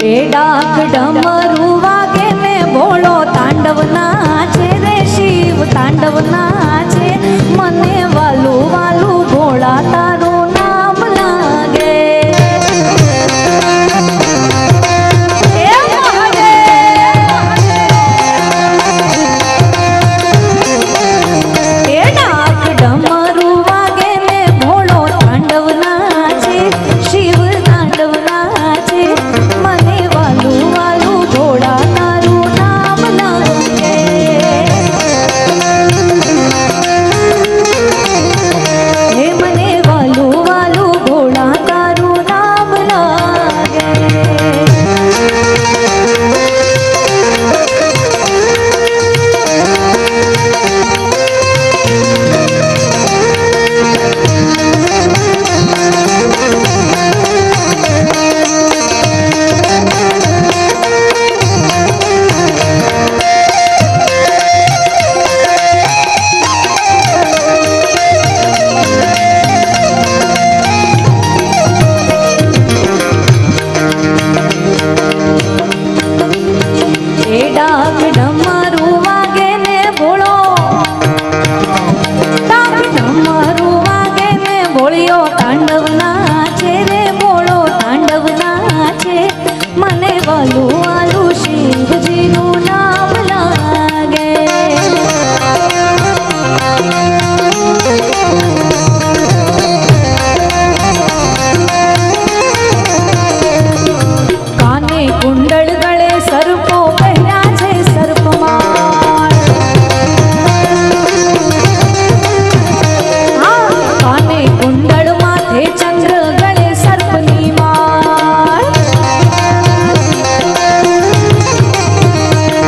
એ ડાક ડમરુ વાગે ને ભોળો તાંડવ નાચે રે શિવ તાંડવ નાચે મને વાલું વાલું ભોળા તારું નામ લાગે એ ડાક ડમરુ વાગે ને ભોળો તાંડવ નાચે શિવ તાંડવ નાચે મને વાલું વાલું ભોળા તારું નામ લાગે હે મને વાલું વાલું ભોળા તારું નામ લાગે એ ડાક ડમરુ વાગે ને ભોળો ડાક ડમરુ વાગે ને ભોળિયો તાંડવ નાચે રે ભોળો તાંડવ નાચે મને વાલું વાલું શિવજીનું નામ લાગે કાને કુંડળ ગળે સર્પો પહેર્યા છે સર્પમાળ કાને કુંડળ માથે ચંદ્ર ગળે સર્પની માળ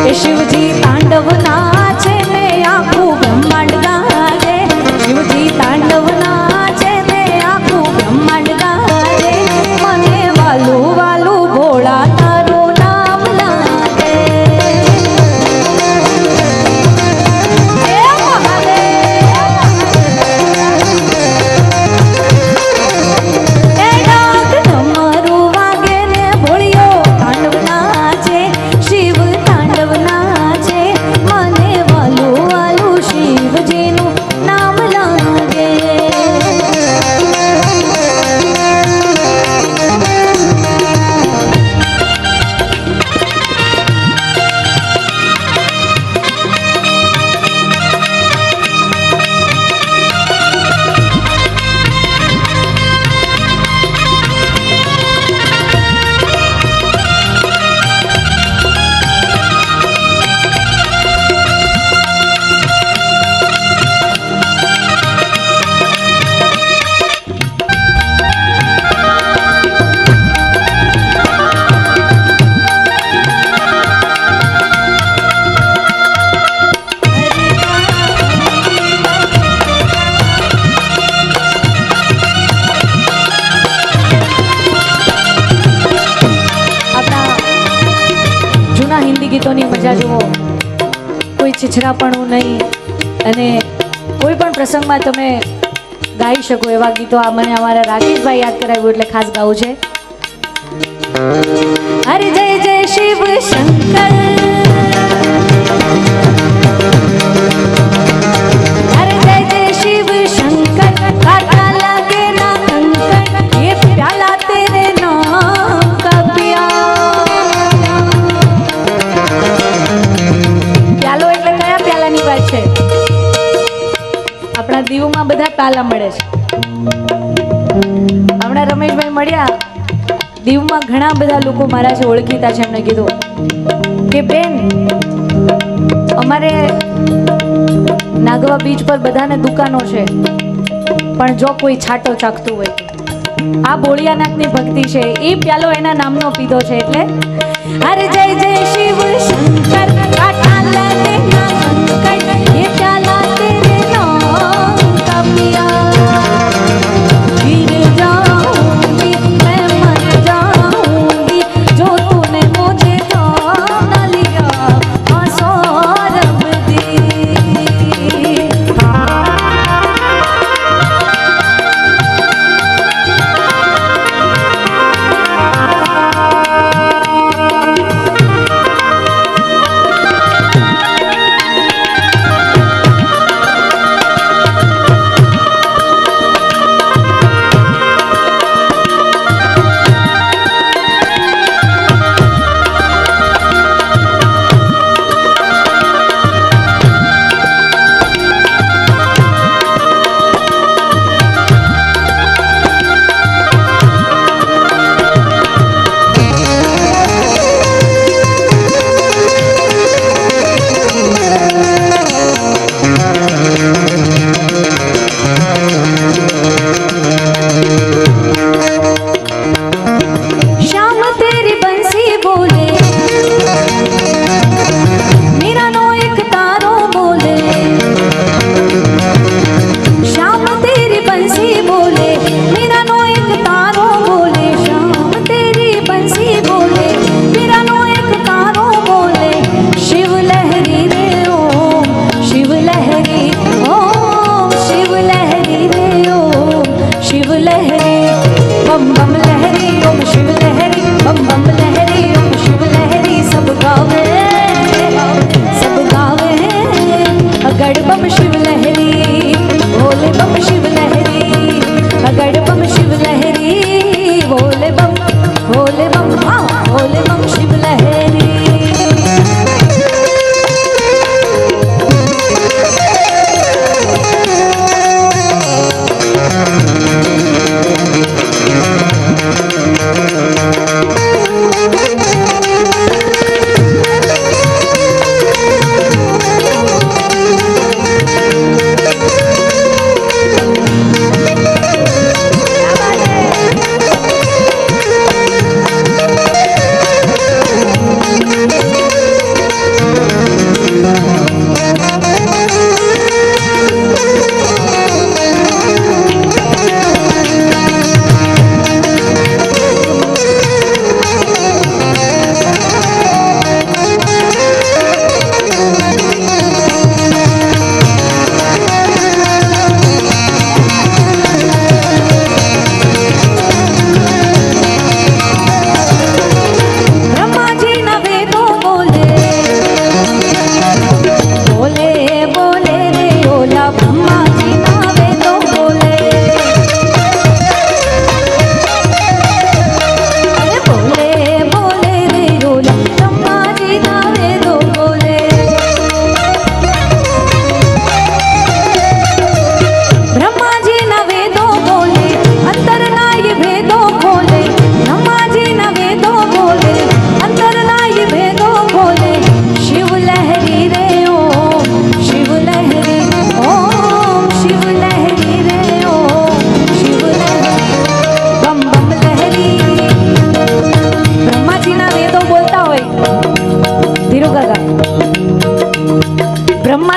એ શિવજી તાંડવ નાચે ને આખું બ્રહ્માંડ ગાજે શિવજી તાંડવ નાચે ને આખું બ્રહ્માંડ ગાજે મને વાલું વાલું ભોળા તારું નામ લાગે હે એ ડાક ડમરુ વાગે ને ભોળિયો તાંડવ નાચે શિવ તાંડવ નાચે મને વાલું વાલું શિવજીનું નામ લાગે જૂના હિન્દી ગીતોની મજા જુઓ કોઈ છીછરાપણું નહીં અને કોઈ પણ પ્રસંગમાં તમે ગાઈ શકો એવા ગીતો આ મને અમારા રાકેશભાઈ યાદ કરાવ્યું એટલે ખાસ ગાવું છે હરે જય જય શિવ શંકર હરે જય જય શિવ શંકર काटा लगे ना कंकड़ ये प्याला तेरे नाम का पिया प्यालो એટલે કયા પ્યાલાની વાત છે આપણા દીવમાં બધા પ્યાલા મળે છે હમણાં રમેશભાઈ મળ્યા દીવમાં ઘણા બધા લોકો મારા છે ઓળખીતા છે એમને કીધું કે બેન અમારે નાગવા બીચ પર બધાને દુકાનો છે પણ જો કોઈ છાટો ચાખતું હોય આ બોળિયાનાથની ભક્તિ છે એ પ્યાલો એના નામનો પીધો છે એટલે હરે જય જય શિવ શંકર કાટા લગે ના કંકड़ ये प्याला तेरे नाम का पिया गिर जाऊंगी मैं मर जाऊंगी जो तूने मुझे जान लिया सौरभ दी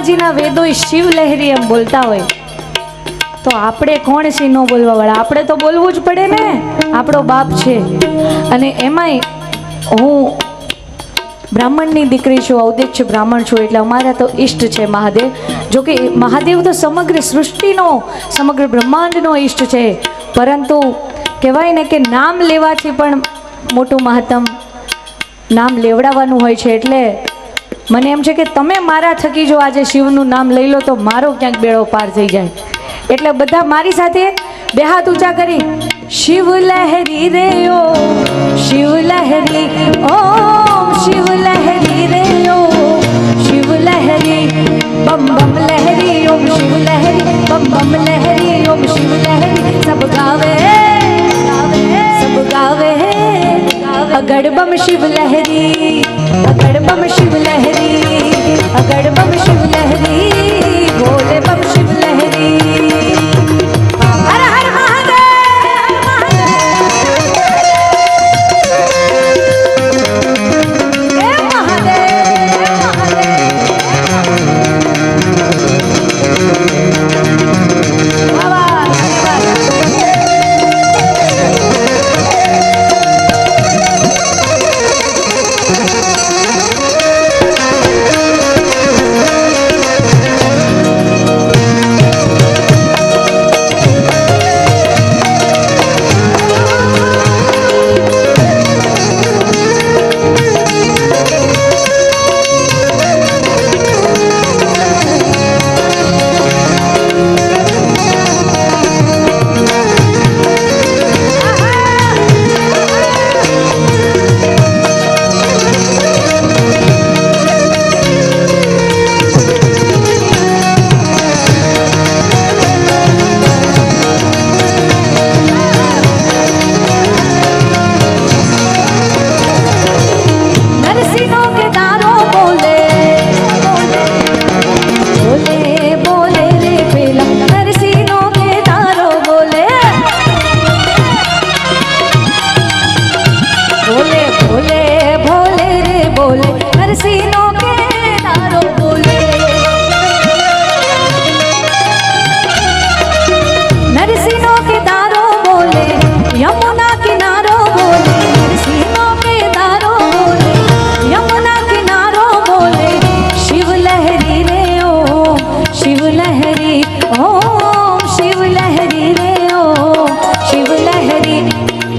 બ્રહ્માજીના વેદો શિવ લહેરી એમ બોલતા હોય તો આપણે કોણ છે ન બોલવા વાળા? આપણે તો બોલવું જ પડે ને, આપણો બાપ છે. અને એમાંય હું બ્રાહ્મણની દીકરી છું, ઔદેચ્ય બ્રાહ્મણ છું, એટલે અમારા તો ઈષ્ટ છે મહાદેવ. જોકે મહાદેવ તો સમગ્ર સૃષ્ટિનો, સમગ્ર બ્રહ્માંડનો ઈષ્ટ છે, પરંતુ કહેવાય ને કે નામ લેવાથી પણ મોટું મહત્તમ નામ લેવડાવવાનું હોય છે. એટલે મને એમ છે કે તમે મારા થકી જો આજે શિવનું નામ લઈ લો તો મારો ક્યાંક બેડો પાર થઈ જાય. એટલે બધા મારી સાથે બે હાથ ઊંચા કરી શિવ લહેરી રે ઓ શિવ લહેરી, ઓમ શિવ લહેરી રે ઓ શિવ લહેરી, બમ બમ લહેરી ઓમ શિવ લહેરી, બમ બમ લહેરી ઓમ શિવ લહેરી. સબ ગાવે सब गावे अगड़ बम शिव लहरी, अगड़ बम शिव लहरी, अगड़ बम शिव लहरी, बोले बम शिव लहरी. हर हर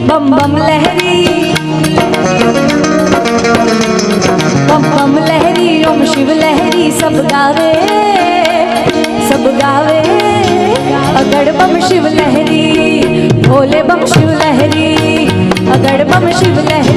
बम बम लहरी, बम बम लहरी ओम शिव लहरी. सब गावे अगड़ बम शिव लहरी, भोले बम शिव लहरी, अगड़ बम शिव लहरी.